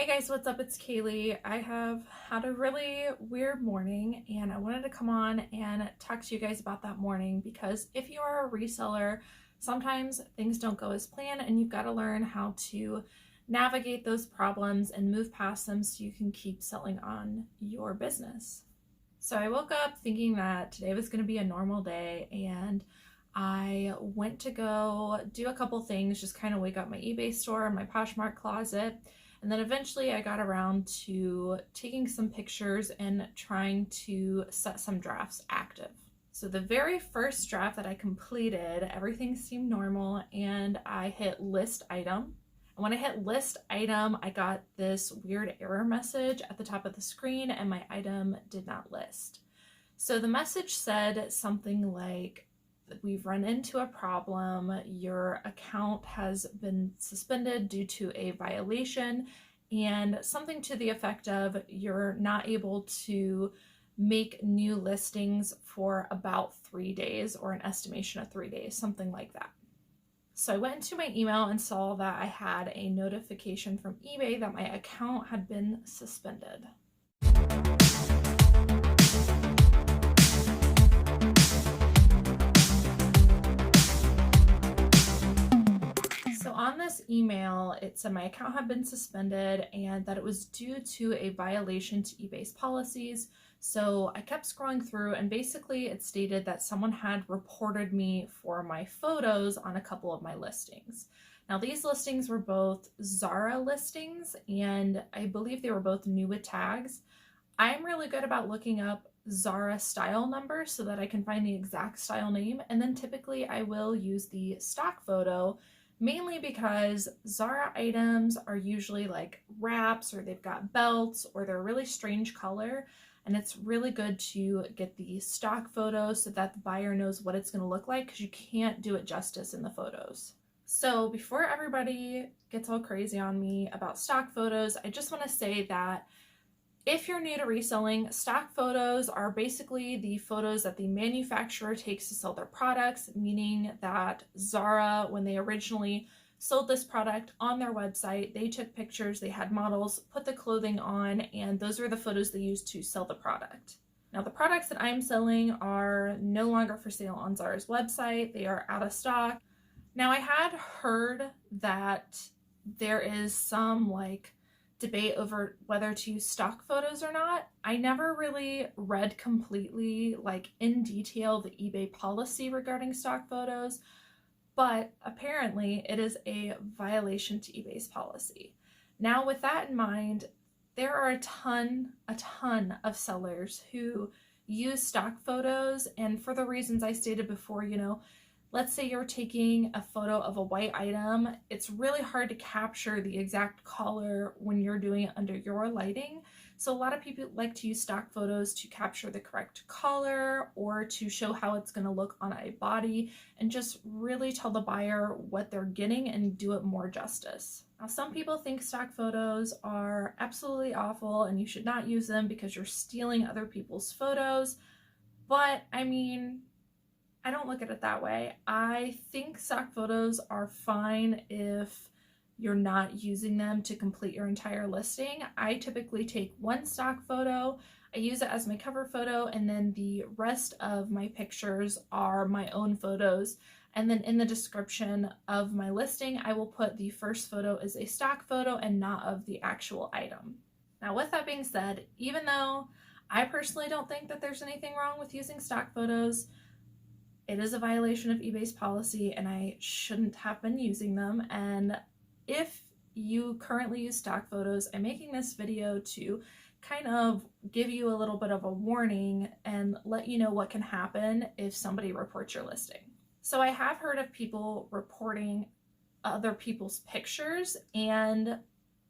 Hey guys, what's up? It's Kaylee. I have had a really weird morning and I wanted to come on and talk to you guys about that morning because if you are a reseller, sometimes things don't go as planned and you've got to learn how to navigate those problems and move past them so you can keep selling on your business. So I woke up thinking that today was going to be a normal day and I went to go do a couple things, just kind of wake up my eBay store and my Poshmark closet. And then eventually I got around to taking some pictures and trying to set some drafts active. So the very first draft that I completed, everything seemed normal and I hit list item. And when I hit list item, I got this weird error message at the top of the screen and my item did not list. So the message said something like, we've run into a problem, your account has been suspended due to a violation, and something to the effect of you're not able to make new listings for about 3 days, or an estimation of 3 days, something like that. So I went into my email and saw that I had a notification from eBay that my account had been suspended. On this email, it said my account had been suspended and that it was due to a violation to eBay's policies. So I kept scrolling through and basically it stated that someone had reported me for my photos on a couple of my listings. Now these listings were both Zara listings and I believe they were both new with tags. I'm really good about looking up Zara style numbers so that I can find the exact style name, and then typically I will use the stock photo, mainly because Zara items are usually like wraps or they've got belts or they're a really strange color, and it's really good to get the stock photos so that the buyer knows what it's going to look like, because you can't do it justice in the photos. So before everybody gets all crazy on me about stock photos, I just want to say that if you're new to reselling, stock photos are basically the photos that the manufacturer takes to sell their products, meaning that Zara, when they originally sold this product on their website, they took pictures, they had models put the clothing on, and those are the photos they used to sell the product. Now, the products that I'm selling are no longer for sale on Zara's website. They are out of stock. Now, I had heard that there is some debate over whether to use stock photos or not. I never really read completely in detail the eBay policy regarding stock photos, but apparently it is a violation to eBay's policy. Now with that in mind, there are a ton of sellers who use stock photos, and for the reasons I stated before, let's say you're taking a photo of a white item. It's really hard to capture the exact color when you're doing it under your lighting. So a lot of people like to use stock photos to capture the correct color or to show how it's going to look on a body and just really tell the buyer what they're getting and do it more justice. Now, some people think stock photos are absolutely awful and you should not use them because you're stealing other people's photos. But I mean, I don't look at it that way. I think stock photos are fine if you're not using them to complete your entire listing. I typically take one stock photo, I use it as my cover photo, and then the rest of my pictures are my own photos. And then in the description of my listing, I will put the first photo as a stock photo and not of the actual item. Now, with that being said, even though I personally don't think that there's anything wrong with using stock photos, it is a violation of eBay's policy and I shouldn't have been using them. And if you currently use stock photos, I'm making this video to kind of give you a little bit of a warning and let you know what can happen if somebody reports your listing. So I have heard of people reporting other people's pictures, and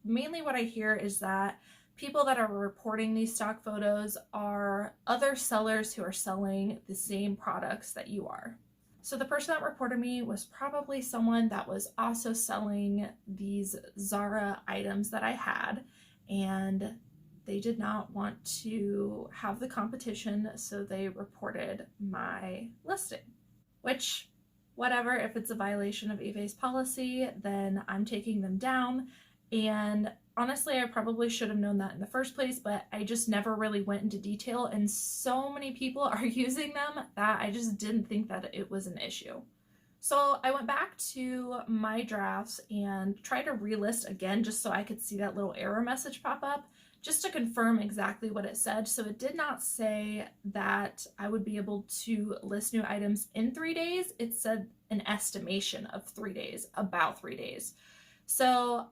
mainly what I hear is that people that are reporting these stock photos are other sellers who are selling the same products that you are. So the person that reported me was probably someone that was also selling these Zara items that I had, and they did not want to have the competition, so they reported my listing. Which, whatever, if it's a violation of eBay's policy, then I'm taking them down. And honestly, I probably should have known that in the first place, but I just never really went into detail, and so many people are using them that I just didn't think that it was an issue. So I went back to my drafts and tried to relist again just so I could see that little error message pop up, just to confirm exactly what it said. So it did not say that I would be able to list new items in 3 days. It said an estimation of 3 days, about 3 days. So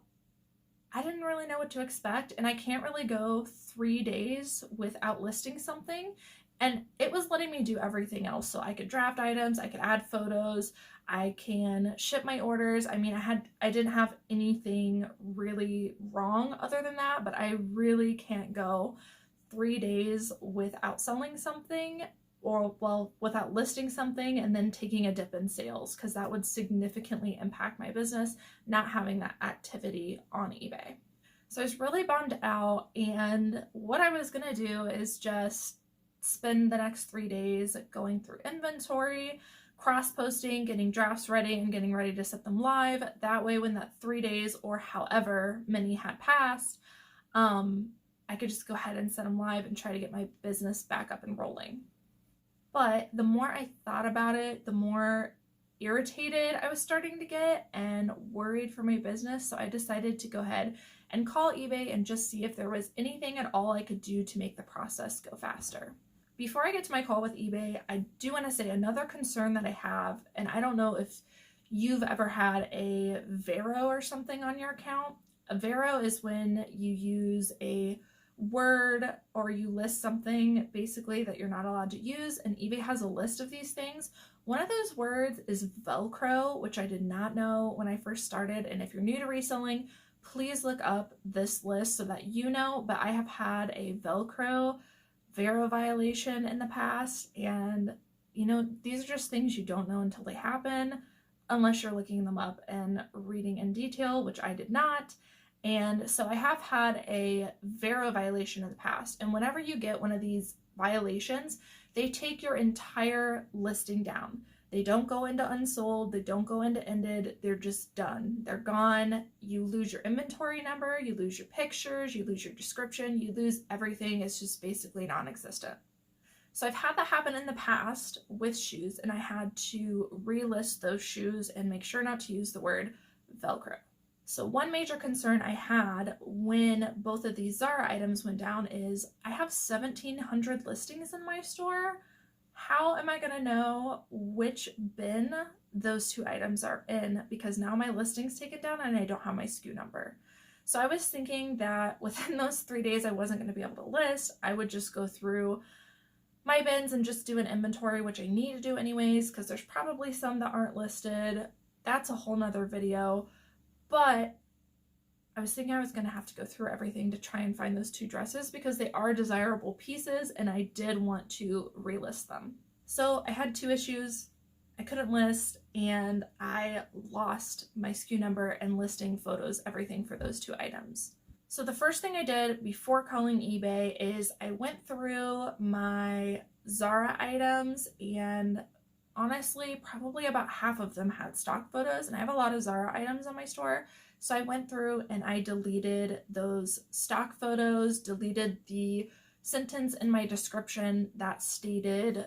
I didn't really know what to expect, and I can't really go 3 days without listing something. And it was letting me do everything else. So I could draft items, I could add photos, I can ship my orders. I mean, I didn't have anything really wrong other than that, but I really can't go 3 days without selling something, or well, without listing something and then taking a dip in sales, because that would significantly impact my business, not having that activity on eBay. So I was really bummed out, and what I was gonna do is just spend the next 3 days going through inventory, cross-posting, getting drafts ready, and getting ready to set them live. That way, when that 3 days or however many had passed, I could just go ahead and set them live and try to get my business back up and rolling. But the more I thought about it, the more irritated I was starting to get and worried for my business. So I decided to go ahead and call eBay and just see if there was anything at all I could do to make the process go faster. Before I get to my call with eBay, I do want to say another concern that I have, and I don't know if you've ever had a Vero or something on your account. A Vero is when you use a word or you list something basically that you're not allowed to use, and eBay has a list of these things. One of those words is Velcro, which I did not know when I first started, and if you're new to reselling, please look up this list so that you know. But I have had a Velcro Vero violation in the past, and you know, these are just things you don't know until they happen, unless you're looking them up and reading in detail, which I did not. And so I have had a Vero violation in the past, and whenever you get one of these violations, they take your entire listing down. They don't go into unsold, they don't go into ended, they're just done. They're gone. You lose your inventory number, you lose your pictures, you lose your description, you lose everything. It's just basically non-existent. So I've had that happen in the past with shoes, and I had to relist those shoes and make sure not to use the word Velcro. So one major concern I had when both of these Zara items went down is I have 1,700 listings in my store. How am I going to know which bin those two items are in? Because now my listing's taken down and I don't have my SKU number. So I was thinking that within those 3 days I wasn't going to be able to list. I would just go through my bins and just do an inventory, which I need to do anyways, because there's probably some that aren't listed. That's a whole nother video. But I was thinking I was going to have to go through everything to try and find those two dresses because they are desirable pieces and I did want to relist them. So I had two issues. I couldn't list, and I lost my SKU number and listing photos, everything for those two items. So the first thing I did before calling eBay is I went through my Zara items, and honestly, probably about half of them had stock photos, and I have a lot of Zara items on my store. So I went through and I deleted those stock photos, deleted the sentence in my description that stated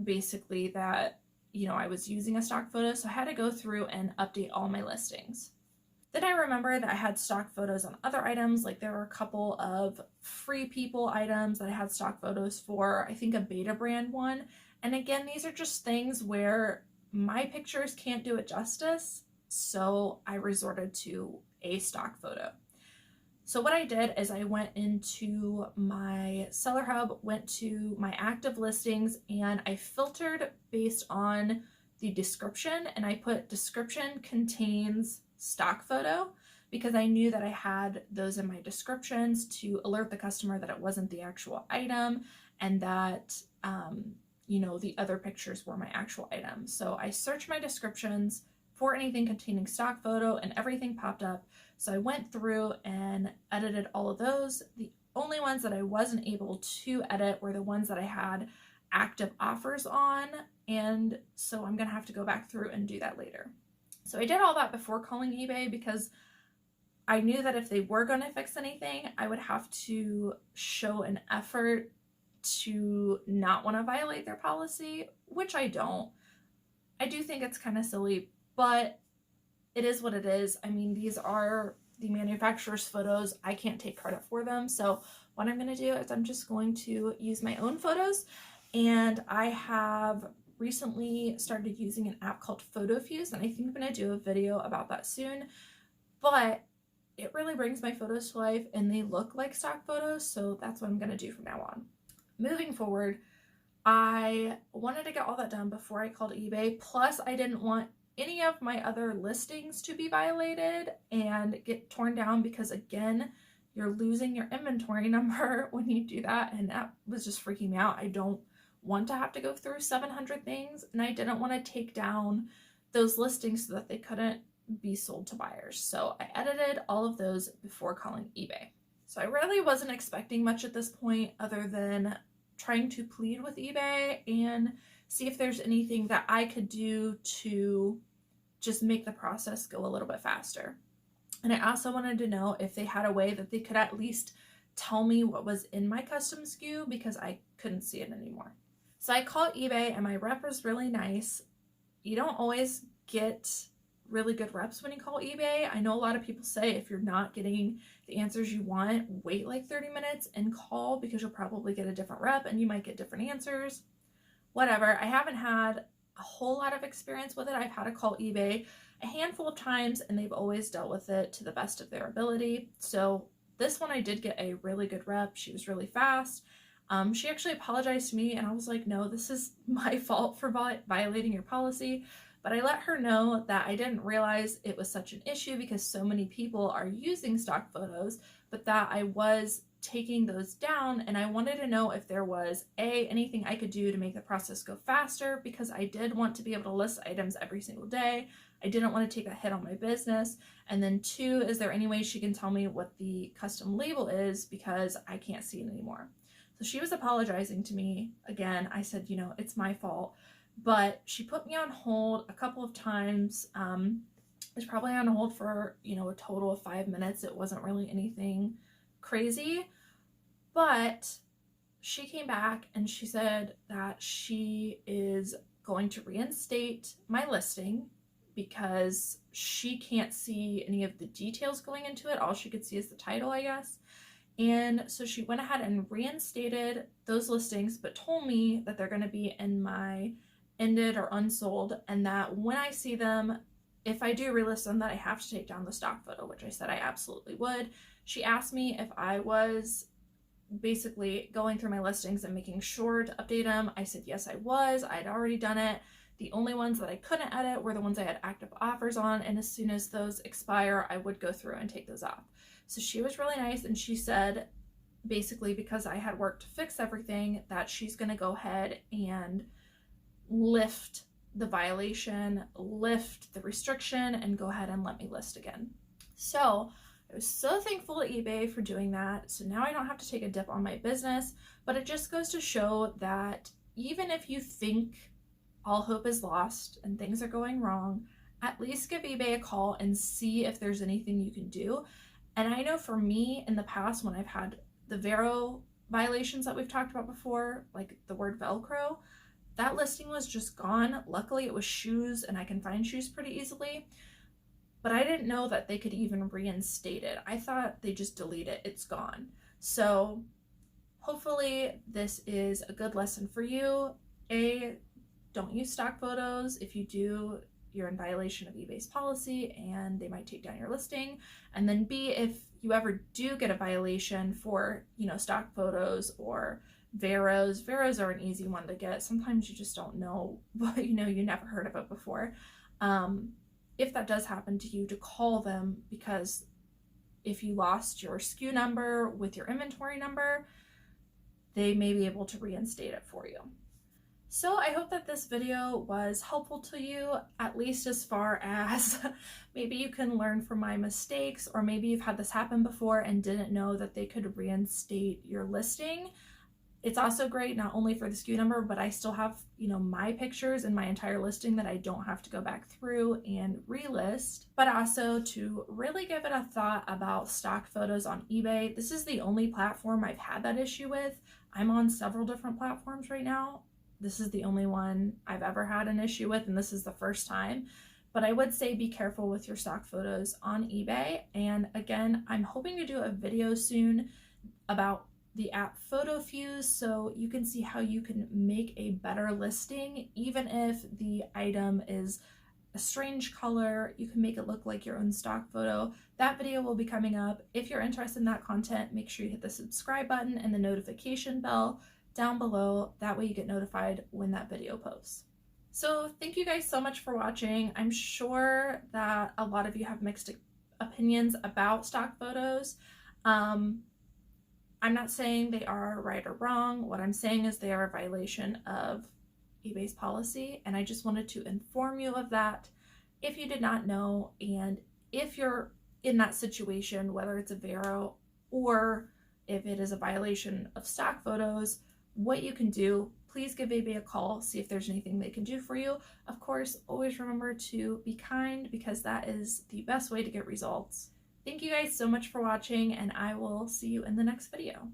basically that, you know, I was using a stock photo. So I had to go through and update all my listings. Then I remember that I had stock photos on other items, like there were a couple of Free People items that I had stock photos for, I think a Beta brand one. And again, these are just things where my pictures can't do it justice, so I resorted to a stock photo. So what I did is I went into my Seller Hub, went to my active listings, and I filtered based on the description, and I put description contains stock photo because I knew that I had those in my descriptions to alert the customer that it wasn't the actual item and that you know, the other pictures were my actual items. So I searched my descriptions for anything containing stock photo and everything popped up. So I went through and edited all of those. The only ones that I wasn't able to edit were the ones that I had active offers on, and so I'm gonna have to go back through and do that later. So I did all that before calling eBay because I knew that if they were going to fix anything, I would have to show an effort to not want to violate their policy, which I don't. I do think it's kind of silly, but it is what it is. I mean, these are the manufacturer's photos. I can't take credit for them. So what I'm going to do is I'm just going to use my own photos. And I have recently started using an app called PhotoFuse, and I think I'm going to do a video about that soon. But it really brings my photos to life and they look like stock photos. So that's what I'm going to do from now on. Moving forward, I wanted to get all that done before I called eBay. Plus, I didn't want any of my other listings to be violated and get torn down because, again, you're losing your inventory number when you do that. And that was just freaking me out. I don't want to have to go through 700 things, and I didn't want to take down those listings so that they couldn't be sold to buyers. So I edited all of those before calling eBay. So I really wasn't expecting much at this point other than trying to plead with eBay and see if there's anything that I could do to just make the process go a little bit faster. And I also wanted to know if they had a way that they could at least tell me what was in my custom SKU because I couldn't see it anymore. So I called eBay and my rep was really nice. You don't always get really good reps when you call eBay. I know a lot of people say if you're not getting the answers you want, wait like 30 minutes and call because you'll probably get a different rep and you might get different answers. Whatever. I haven't had a whole lot of experience with it. I've had to call eBay a handful of times and they've always dealt with it to the best of their ability. So this one I did get a really good rep. She was really fast. She actually apologized to me and I was like, no, this is my fault for violating your policy. But I let her know that I didn't realize it was such an issue because so many people are using stock photos, but that I was taking those down and I wanted to know if there was anything I could do to make the process go faster because I did want to be able to list items every single day. I didn't want to take a hit on my business. And then 2, is there any way she can tell me what the custom label is because I can't see it anymore. So she was apologizing to me. Again, I said, you know, it's my fault. But she put me on hold a couple of times. I was probably on hold for, you know, a total of 5 minutes. It wasn't really anything crazy. But she came back and she said that she is going to reinstate my listing because she can't see any of the details going into it. All she could see is the title, I guess. And so she went ahead and reinstated those listings, but told me that they're going to be in my ended or unsold, and that when I see them, if I do relist them, that I have to take down the stock photo, which I said I absolutely would. She asked me if I was basically going through my listings and making sure to update them. I said yes, I was. I'd already done it. The only ones that I couldn't edit were the ones I had active offers on, and as soon as those expire, I would go through and take those off. So she was really nice, and she said basically because I had worked to fix everything that she's going to go ahead and lift the violation, lift the restriction, and go ahead and let me list again. So I was so thankful to eBay for doing that. So now I don't have to take a dip on my business, but it just goes to show that even if you think all hope is lost and things are going wrong, at least give eBay a call and see if there's anything you can do. And I know for me in the past, when I've had the Vero violations that we've talked about before, like the word Velcro, that listing was just gone. Luckily it was shoes and I can find shoes pretty easily, but I didn't know that they could even reinstate it. I thought they just delete it, it's gone. So hopefully this is a good lesson for you. Don't use stock photos. If you do, you're in violation of eBay's policy and they might take down your listing. And then B, if you ever do get a violation for, you know, stock photos or Veros are an easy one to get. Sometimes you just don't know, but you know, you never heard of it before. If that does happen to you, to call them, because if you lost your SKU number with your inventory number, they may be able to reinstate it for you. So I hope that this video was helpful to you, at least as far as maybe you can learn from my mistakes, or maybe you've had this happen before and didn't know that they could reinstate your listing. It's also great not only for the SKU number, but I still have, my pictures and my entire listing that I don't have to go back through and relist, but also to really give it a thought about stock photos on eBay. This is the only platform I've had that issue with. I'm on several different platforms right now. This is the only one I've ever had an issue with, and this is the first time. But I would say be careful with your stock photos on eBay. And again, I'm hoping to do a video soon about the app Photo Fuse, so you can see how you can make a better listing. Even if the item is a strange color, you can make it look like your own stock photo. That video will be coming up. If you're interested in that content, make sure you hit the subscribe button and the notification bell down below. That way you get notified when that video posts. So thank you guys so much for watching. I'm sure that a lot of you have mixed opinions about stock photos. I'm not saying they are right or wrong. What I'm saying is they are a violation of eBay's policy, and I just wanted to inform you of that if you did not know. And if you're in that situation, whether it's a Vero or if it is a violation of stock photos, what you can do, please give eBay a call, see if there's anything they can do for you. Of course, always remember to be kind, because that is the best way to get results. Thank you guys so much for watching, and I will see you in the next video.